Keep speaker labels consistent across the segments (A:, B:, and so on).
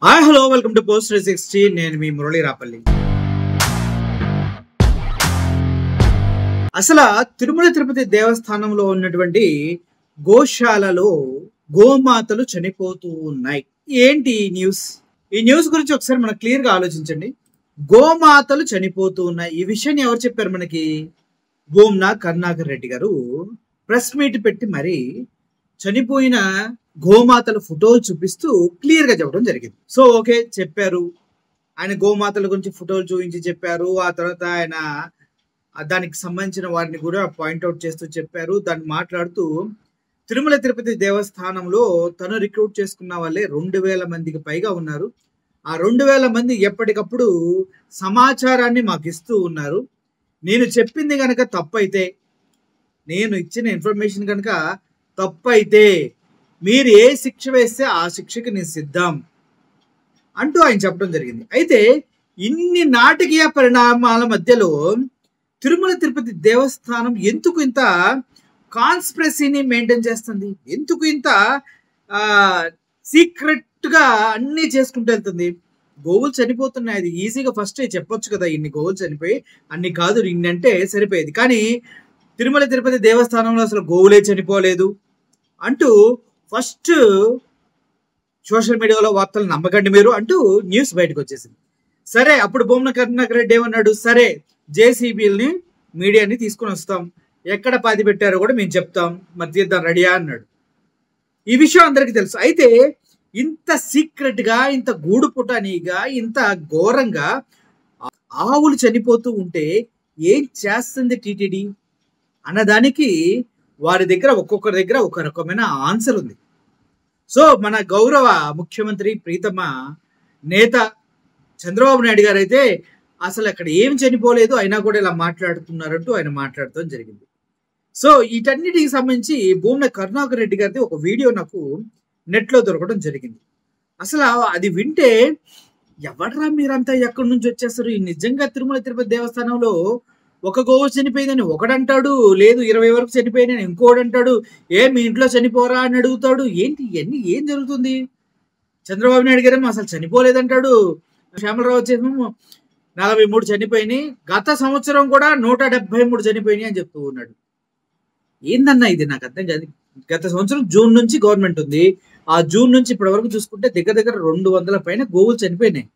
A: Hi hello welcome to post 360. నేను మీ మురళీ రాపల్లి. అసలు తిరుమల తిరుపతి దేవస్థానంలో ఉన్నటువంటి గోశాలలో గోమాతలు చనిపోతూ ఉన్నాయి. ఏంటి ఈ న్యూస్? ఈ న్యూస్ గురించి ఒకసారి మనం క్లియర్ గా ఆలోచించండి. గోమాతలు చనిపోతూ ఉన్నాయి. ఈ విషయాన్ని ఎవరు చెప్పారు మనకి? భూమ్నా కరుణాకర్ రెడ్డి గారు ప్రెస్ మీట్ పెట్టి మరి చనిపోయిన గోమాతల ఫోటోలు చూపిస్తూ క్లియర్ గా చెప్పడం జరిగింది. సో ఓకే, చెప్పారు. ఆయన గోమాతల గురించి ఫోటోలు చూపించి చెప్పారు. ఆ తర్వాత ఆయన దానికి సంబంధించిన వారిని కూడా పాయింట్అవుట్ చేస్తూ చెప్పారు. దాన్ని మాట్లాడుతూ తిరుమల తిరుపతి దేవస్థానంలో తను రిక్రూట్ చేసుకున్న వాళ్ళే 2000 మందికి పైగా ఉన్నారు. ఆ 2000 మంది ఎప్పటికప్పుడు సమాచారాన్ని మాకు ఇస్తూ ఉన్నారు. నేను చెప్పింది కనుక తప్పైతే, నేను ఇచ్చిన ఇన్ఫర్మేషన్ కనుక తప్పైతే మీరు ఏ శిక్ష వేస్తే ఆ శిక్షకి నేను సిద్ధం అంటూ ఆయన చెప్పడం జరిగింది. అయితే ఇన్ని నాటకీయ పరిణామాల మధ్యలో తిరుమల తిరుపతి దేవస్థానం ఎందుకు ఇంత కాన్స్పిరసీని మెయింటైన్ చేస్తుంది? ఎందుకు ఇంత సీక్రెట్ గా అన్ని చేసుకుంటూ వెళ్తుంది? గోవులు చనిపోతున్నాయి, అది ఈజీగా ఫస్ట్ చెప్పొచ్చు కదా, ఇన్ని గోవులు చనిపోయి అన్ని కాదు ఇన్ని అంటే సరిపోయేది. కానీ తిరుమల తిరుపతి దేవస్థానంలో అసలు గోవులే చనిపోలేదు అంటూ ఫస్ట్ సోషల్ మీడియాలో వార్తలు నమ్మకండి మీరు అంటూ న్యూస్ బయటకు వచ్చేసింది. సరే, అప్పుడు భూమ్నా కరుణాకర్ రెడ్డి ఏమన్నాడు? సరే, జేసీబీలని మీడియాని తీసుకుని వస్తాం, ఎక్కడ పాతి పెట్టారో కూడా మేము చెప్తాం, మరి తీద్దాం రెడీయా అన్నాడు. ఈ విషయం అందరికీ తెలుసు. అయితే ఇంత సీక్రెట్ గా, ఇంత గూడుపుటానిగా, ఇంత ఘోరంగా ఆవులు చనిపోతూ ఉంటే ఏం చేస్తుంది టీటీడీ అన్నదానికి వారి దగ్గర ఒక్కొక్కరి దగ్గర ఒక రకమైన ఆన్సర్ ఉంది. సో మన గౌరవ ముఖ్యమంత్రి ప్రీతమ నేత చంద్రబాబు నాయుడు గారు అయితే అసలు అక్కడ ఏం చనిపోలేదు, అయినా కూడా ఇలా మాట్లాడుతున్నారంటూ ఆయన మాట్లాడటం జరిగింది. సో వీటన్నిటికి సంబంధించి భూమ్నా కరుణాకర్ రెడ్డి గారిది ఒక వీడియో నాకు నెట్లో దొరకడం జరిగింది. అసలు అది వింటే ఎవడరా మీరంతా ఎక్కడి నుంచి వచ్చేస్తారు? నిజంగా తిరుమల తిరుపతి దేవస్థానంలో ఒక గోవు చనిపోయిందని ఒకడంటాడు, లేదు 20 వరకు చనిపోయిందని ఇంకోడు అంటాడు, మీ ఇంట్లో చనిపోరా అని అడుగుతాడు. ఏంటి ఇవన్నీ? ఏం జరుగుతుంది? చంద్రబాబు నాయుడు గారేమో అసలు చనిపోలేదంటాడు, శ్యామలరావు వచ్చేమో 43 చనిపోయినాయి, గత సంవత్సరం కూడా 173 చనిపోయినాయి అని చెప్తూ ఉన్నాడు. ఏందన్నా ఇది? నాకు అర్థం కాదు. గత సంవత్సరం జూన్ నుంచి గవర్నమెంట్ ఉంది. ఆ జూన్ నుంచి ఇప్పటి వరకు చూసుకుంటే దగ్గర 200 పైన గోవులు చనిపోయినాయి.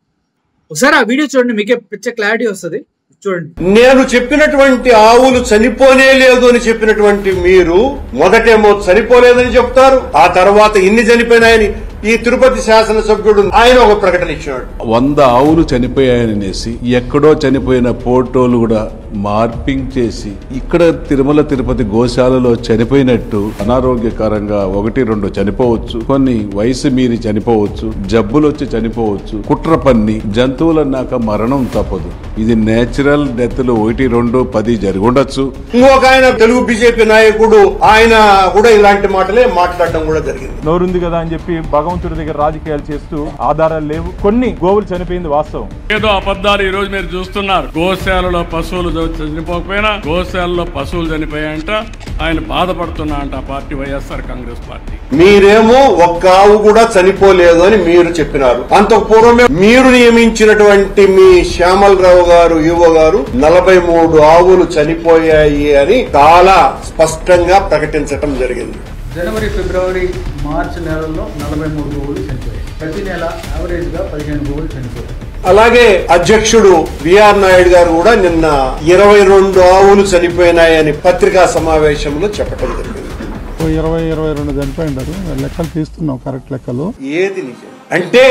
A: ఒకసారి ఆ వీడియో చూడండి, మీకే పిచ్చ క్లారిటీ వస్తుంది. చూడండి.
B: నేను చెప్పినటువంటి ఆవులు చనిపోనే లేదు అని చెప్పినటువంటి మీరు మొదటేమో చనిపోలేదని చెప్తారు, ఆ తర్వాత ఇన్ని చనిపోయినాయని ఈ తిరుపతి శాసనసభ్యుడు ఆయన ఒక ప్రకటన ఇచ్చాడు.
C: 100 ఆవులు చనిపోయాయనేసి ఎక్కడో చనిపోయిన ఫోటోలు కూడా మార్పింగ్ చేసి ఇక్కడ తిరుమల తిరుపతి గోశాలలో చనిపోయినట్టు అనారోగ్యకరంగా 1-2 చనిపోవచ్చు, కొన్ని వయసు మీరి చనిపోవచ్చు, జబ్బులు వచ్చి చనిపోవచ్చు, కుట్ర పన్ని జంతువులన్నాక మరణం తప్పదు. ఇది నేచురల్ డెత్లు 1, 2, 10 జరిగి ఉండొచ్చు.
B: ఇంకొక ఆయన తెలుగు బీజేపీ నాయకుడు ఆయన కూడా ఇలాంటి మాటలే మాట్లాడడం కూడా జరిగింది.
D: నోరుంది కదా అని చెప్పి భగవంతుడి దగ్గర రాజకీయాలు చేస్తూ ఆధారాలు లేవు. కొన్ని గోవులు చనిపోయింది వాస్తవం,
E: ఏదో అబద్ధాలు ఈ రోజు మీరు చూస్తున్నారు. గోశాలలో పశువులు చనిపోకపోయినా గోశాలలో పశువులు చనిపోయాయంట, ఆయన బాధపడుతున్నా అంట ఆ పార్టీ, వైఎస్ఆర్ కాంగ్రెస్ పార్టీ.
B: మీరేమో ఒక్క ఆవు కూడా చనిపోలేదు అని మీరు చెప్పినారు. అంతకు పూర్వమే మీరు నియమించినటువంటి మీ శ్యామలరావు గారు యువ గారు 43 ఆవులు చనిపోయాయి అని చాలా స్పష్టంగా ప్రకటించటం జరిగింది.
F: జనవరి, ఫిబ్రవరి, మార్చి నెలల్లో 43 గోవులు చనిపోయాయి. ప్రతి నెల యావరేజ్ గా 15 గోవులు చనిపోయాయి.
B: అలాగే అధ్యక్షుడు బిఆర్ నాయుడు గారు కూడా నిన్న 22 ఆవులు చనిపోయినాయని పత్రికా సమావేశంలో చెప్పడం జరిగింది.
G: 22 చనిపోయింటారు. లెక్కలు తీస్తున్నాం, కరెక్ట్ లెక్కలు.
B: ఏది నిజం అంటే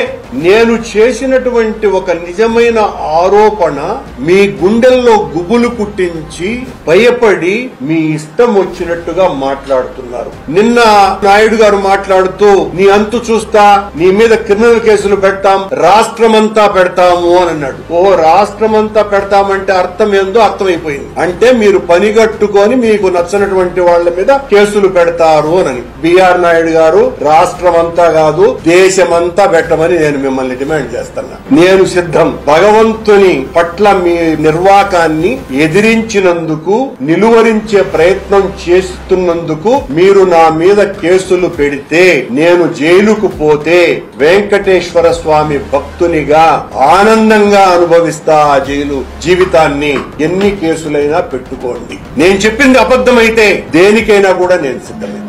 B: నేను చేసినటువంటి ఒక నిజమైన ఆరోపణ మీ గుండెల్లో గుబులు పుట్టించి భయపడి మీ ఇష్టం వచ్చినట్టుగా మాట్లాడుతున్నారు. నిన్న నాయుడు గారు మాట్లాడుతూ నీ అంతు చూస్తా, నీ మీద క్రిమినల్ కేసులు పెడతాం, రాష్ట్రమంతా పెడతాము అని అన్నాడు. రాష్ట్రమంతా పెడతామంటే అర్థం ఏందో అర్థమైపోయింది. అంటే మీరు పనిగట్టుకొని మీకు నచ్చినటువంటి వాళ్ళ మీద కేసులు పెడతారు అని. బిఆర్ నాయుడు గారు రాష్ట్రమంతా కాదు దేశమంతా పెట్టమని నేను మిమ్మల్ని డిమాండ్ చేస్తున్నా. నేను సిద్ధం. భగవంతుని పట్ల మీ నిర్వాకాన్ని ఎదిరించినందుకు, నిలువరించే ప్రయత్నం చేస్తున్నందుకు మీరు నా మీద కేసులు పెడితే, నేను జైలుకు పోతే వెంకటేశ్వర స్వామి భక్తునిగా ఆనందంగా అనుభవిస్తా ఆ జైలు జీవితాన్ని. ఎన్ని కేసులైనా పెట్టుకోండి. నేను చెప్పింది అబద్ధమైతే దేనికైనా కూడా నేను సిద్ధమే.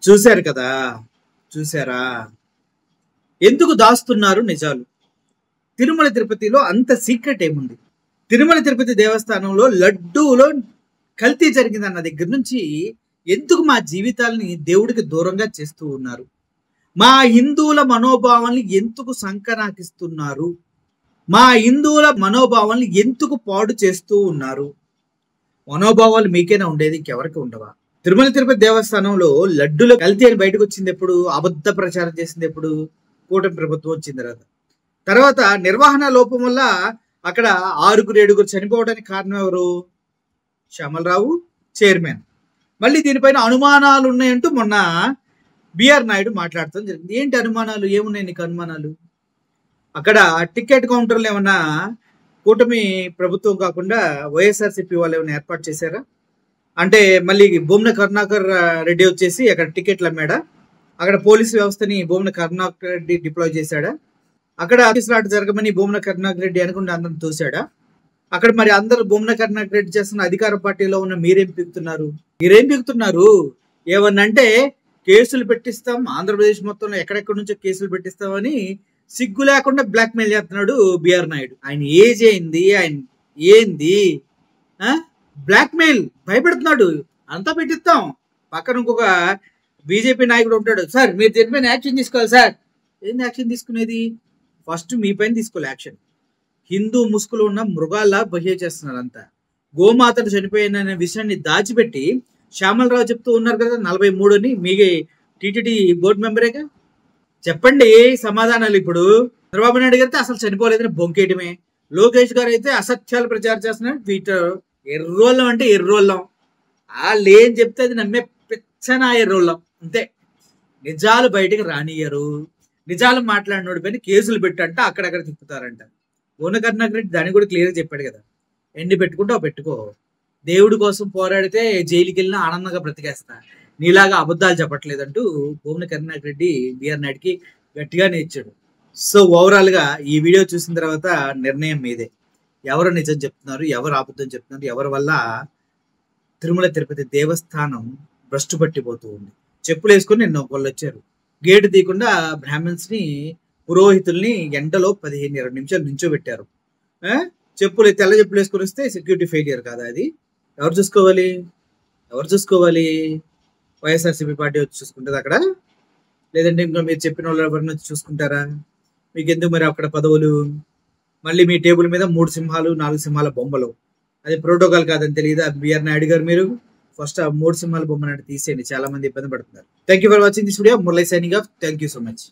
A: చూశారు కదా, చూసారా ఎందుకు దాస్తున్నారు నిజాలు? తిరుమల తిరుపతిలో అంత సీక్రెట్ ఏముంది? తిరుమల తిరుపతి దేవస్థానంలో లడ్డూలో కల్తీ జరిగిందన్న దగ్గర నుంచి ఎందుకు మా జీవితాలని దేవుడికి దూరంగా చేస్తూ ఉన్నారు? మా హిందువుల మనోభావాల్ని ఎందుకు సంకనాకిస్తున్నారు? మా హిందువుల మనోభావాల్ని ఎందుకు పాడు చేస్తూ ఉన్నారు? మనోభావాలు మీకైనా ఉండేది, ఇంకెవరికి ఉండవా? తిరుమల తిరుపతి దేవస్థానంలో లడ్డూల కల్తీ అని బయటకు వచ్చింది ఎప్పుడు? అబద్ధ ప్రచారం చేసింది ఎప్పుడు? కూటమి ప్రభుత్వం వచ్చిన తర్వాత నిర్వహణ లోపం వల్ల అక్కడ 6-7 చనిపోవడానికి కారణం ఎవరు? శ్యామలరావు చైర్మన్. మళ్ళీ దీనిపైన అనుమానాలు ఉన్నాయంటూ మొన్న బిఆర్ నాయుడు మాట్లాడటం జరిగింది. ఏంటి అనుమానాలు? ఏమున్నాయి నీకు అనుమానాలు? అక్కడ టికెట్ కౌంటర్లు ఏమన్నా కూటమి ప్రభుత్వం కాకుండా వైఎస్ఆర్సీపీ వాళ్ళు ఏమైనా ఏర్పాటు చేశారా? అంటే మళ్ళీ భూమన కరుణాకర్ రెడ్డి వచ్చేసి అక్కడ టికెట్లు అమ్మాడా? అక్కడ పోలీసు వ్యవస్థని భూమన కరుణాకర్ రెడ్డి డిప్లాయ్ చేశాడా? అక్కడ ఆఫీసులాట జరగమని భూమన కరుణాకర్ రెడ్డి అనుకుంటే అందరం తోశాడా? అక్కడ మరి అందరు భూమన కరుణాకర్ రెడ్డి చేస్తున్న అధికార పార్టీలో ఉన్న మీరేం పీకుతున్నారు? ఏమన్నంటే కేసులు పెట్టిస్తాం, ఆంధ్రప్రదేశ్ మొత్తంలో ఎక్కడెక్కడి నుంచో కేసులు పెట్టిస్తామని సిగ్గు లేకుండా బ్లాక్ మెయిల్ చేస్తున్నాడు బిఆర్ నాయుడు. ఆయన ఏజ్ అయింది, ఆయన ఏంది బ్లాక్ మెయిల్ భయపెడుతున్నాడు. అంతా పెట్టిస్తాం. పక్కన ఇంకొక బీజేపీ నాయకుడు ఉంటాడు, సార్ మీరు దీనిపైన యాక్షన్ తీసుకోవాలి. సార్ ఏంది యాక్షన్ తీసుకునేది? ఫస్ట్ మీ పైన తీసుకోవాలి యాక్షన్. హిందూ ముసుగులో ఉన్న మృగాల్లా బిహేవ్ చేస్తున్నారు అంతా. గోమాతలు చనిపోయిన విషయాన్ని దాచిపెట్టి శ్యామలరావు చెప్తూ ఉన్నారు కదా 43 అని. మీ టీటీడీ బోర్డు మెంబరేగా. చెప్పండి సమాధానాలు. ఇప్పుడు చంద్రబాబు నాయుడు గారితే అసలు చనిపోలేదని బొంకేయటమే. లోకేష్ గారు అయితే అసత్యాలు ప్రచారం చేస్తున్నారు. ట్విట్టర్ ఎర్రోళ్ళం అంటే ఎర్రోళ్ళం. వాళ్ళు ఏం చెప్తే అది నమ్మే పెచ్చనా ఎర్రోళ్ళం అంతే. నిజాలు బయటకు రానియరు. నిజాలు మాట్లాడినోడి పైన కేసులు పెట్టంట, అక్కడక్కడ తిప్పుతారంట. భూమన కరుణాకర్ రెడ్డి దాన్ని కూడా క్లియర్గా చెప్పాడు కదా, ఎండి పెట్టుకుంటావు పెట్టుకో, దేవుడి కోసం పోరాడితే జైలుకి వెళ్ళినా ఆనందంగా బ్రతికేస్తా, నీలాగా అబద్ధాలు చెప్పట్లేదంటూ భూమన కరుణాకర్ రెడ్డి బిఆర్ నాయుడికి గట్టిగానే ఇచ్చాడు. సో ఓవరాల్ గా ఈ వీడియో చూసిన తర్వాత నిర్ణయం మీదే. ఎవరు నిజం చెప్తున్నారు, ఎవరు అబద్ధం చెప్తున్నారు, ఎవరి వల్ల తిరుమల తిరుపతి దేవస్థానం భ్రష్టు పట్టిపోతూ ఉంది. చెప్పులు వేసుకొని నిన్న వాళ్ళు వచ్చారు, గేటు తీయకుండా బ్రాహ్మణ్స్ ని, పురోహితుల్ని ఎండలో 15-20 నిమిషాలు నించోబెట్టారు. చెప్పులు తెల్ల చెప్పులు వేసుకొని వస్తే సెక్యూరిటీ ఫెయిలియర్ కాదా అది? ఎవరు చూసుకోవాలి? వైఎస్ఆర్సీపీ పార్టీ వచ్చి చూసుకుంటుంది అక్కడ? లేదంటే ఇంకా మీరు చెప్పిన వాళ్ళు ఎవరిని వచ్చి చూసుకుంటారా? మీకు ఎందుకు మరి అక్కడ పదవులు? మళ్ళీ మీ టేబుల్ మీద 3 సింహాలు 4 సింహాల బొమ్మలు. అది ప్రోటోకాల్ కాదని తెలియదా బిఆర్ నాయుడు గారు? మీరు ఫస్ట్ ఆ 3 సింహాల బొమ్మను తీసేయండి. చాలా మంది ఇబ్బంది పడుతున్నారు. Thank you for watching this video. Murali signing off. Thank you so much.